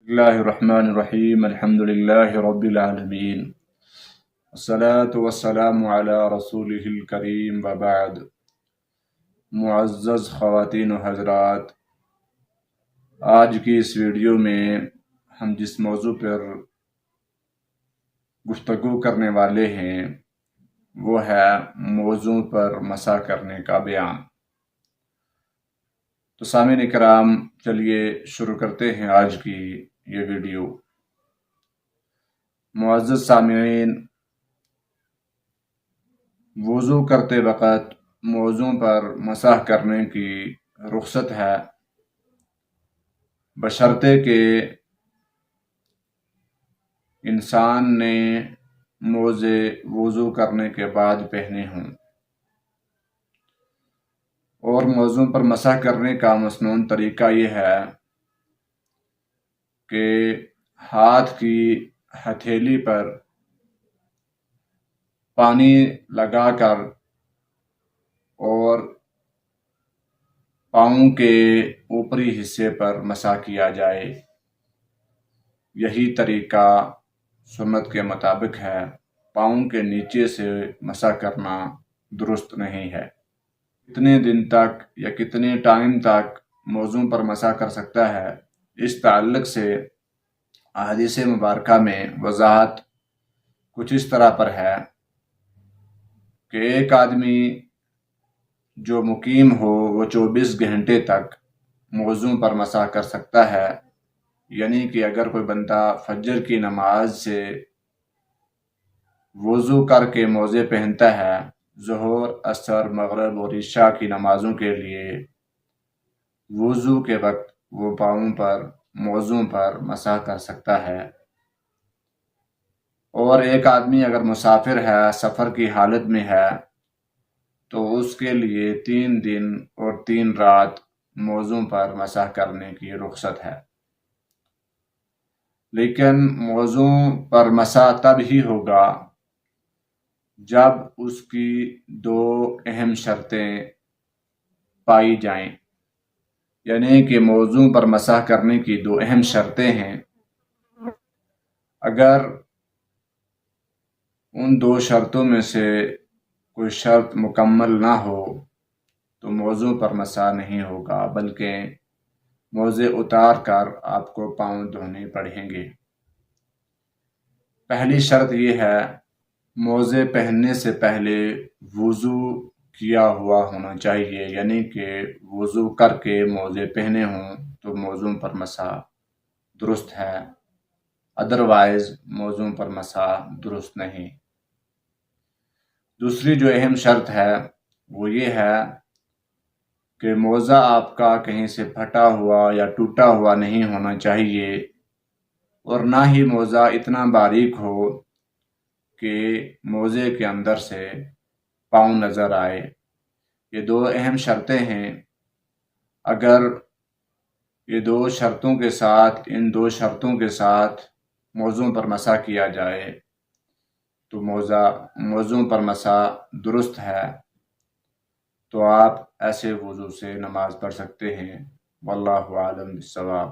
اللہ الرحمن الرحیم الحمد للہ رب العالمین والصلاة والسلام علی رسولہ الکریم وبعد۔ معزز خواتین و حضرات، آج کی اس ویڈیو میں ہم جس موضوع پر گفتگو کرنے والے ہیں وہ ہے موضوع پر مسح کرنے کا بیان۔ تو سامعین کرام، چلیے شروع کرتے ہیں آج کی یہ ویڈیو۔ معزز سامعین، وضو کرتے وقت موضوع پر مسح کرنے کی رخصت ہے، بشرطے کہ انسان نے موزے وضو کرنے کے بعد پہنے ہوں، اور موضوع پر مسح کرنے کا مسنون طریقہ یہ ہے کہ ہاتھ کی ہتھیلی پر پانی لگا کر اور پاؤں کے اوپری حصے پر مسح کیا جائے۔ یہی طریقہ سنت کے مطابق ہے، پاؤں کے نیچے سے مسح کرنا درست نہیں ہے۔ کتنے دن تک یا کتنے ٹائم تک موضوع پر مسح کر سکتا ہے، اس تعلق سے احادیث مبارکہ میں وضاحت کچھ اس طرح پر ہے کہ ایک آدمی جو مقیم ہو وہ 24 گھنٹے تک موضوع پر مسح کر سکتا ہے، یعنی کہ اگر کوئی بندہ فجر کی نماز سے وضو کر کے موزے پہنتا ہے، ظہر، عصر، مغرب اور عشاء کی نمازوں کے لیے وضو کے وقت وہ پاؤں پر موضوع پر مسح کر سکتا ہے۔ اور ایک آدمی اگر مسافر ہے، سفر کی حالت میں ہے، تو اس کے لیے 3 دن اور 3 رات موضوع پر مسح کرنے کی رخصت ہے۔ لیکن موضوع پر مسح تب ہی ہوگا جب اس کی 2 اہم شرطیں پائی جائیں، یعنی کہ موضوع پر مسح کرنے کی 2 اہم شرطیں ہیں۔ اگر ان 2 شرطوں میں سے کوئی شرط مکمل نہ ہو تو موضوع پر مسح نہیں ہوگا، بلکہ موزے اتار کر آپ کو پاؤں دھونے پڑیں گے۔ پہلی شرط یہ ہے، موزے پہننے سے پہلے وضو کیا ہوا ہونا چاہیے، یعنی کہ وضو کر کے موزے پہنے ہوں تو موضوع پر مسح درست ہے، ادروائز موضوع پر مسح درست نہیں۔ دوسری جو اہم شرط ہے وہ یہ ہے کہ موزہ آپ کا کہیں سے پھٹا ہوا یا ٹوٹا ہوا نہیں ہونا چاہیے، اور نہ ہی موزہ اتنا باریک ہو کہ موزے کے اندر سے پاؤں نظر آئے۔ یہ 2 اہم شرطیں ہیں۔ اگر یہ 2 شرطوں کے ساتھ، ان 2 شرطوں کے ساتھ موضوع پر مسح کیا جائے تو موضوع پر مسح درست ہے، تو آپ ایسے وضو سے نماز پڑھ سکتے ہیں۔ واللہ اعلم بالصواب۔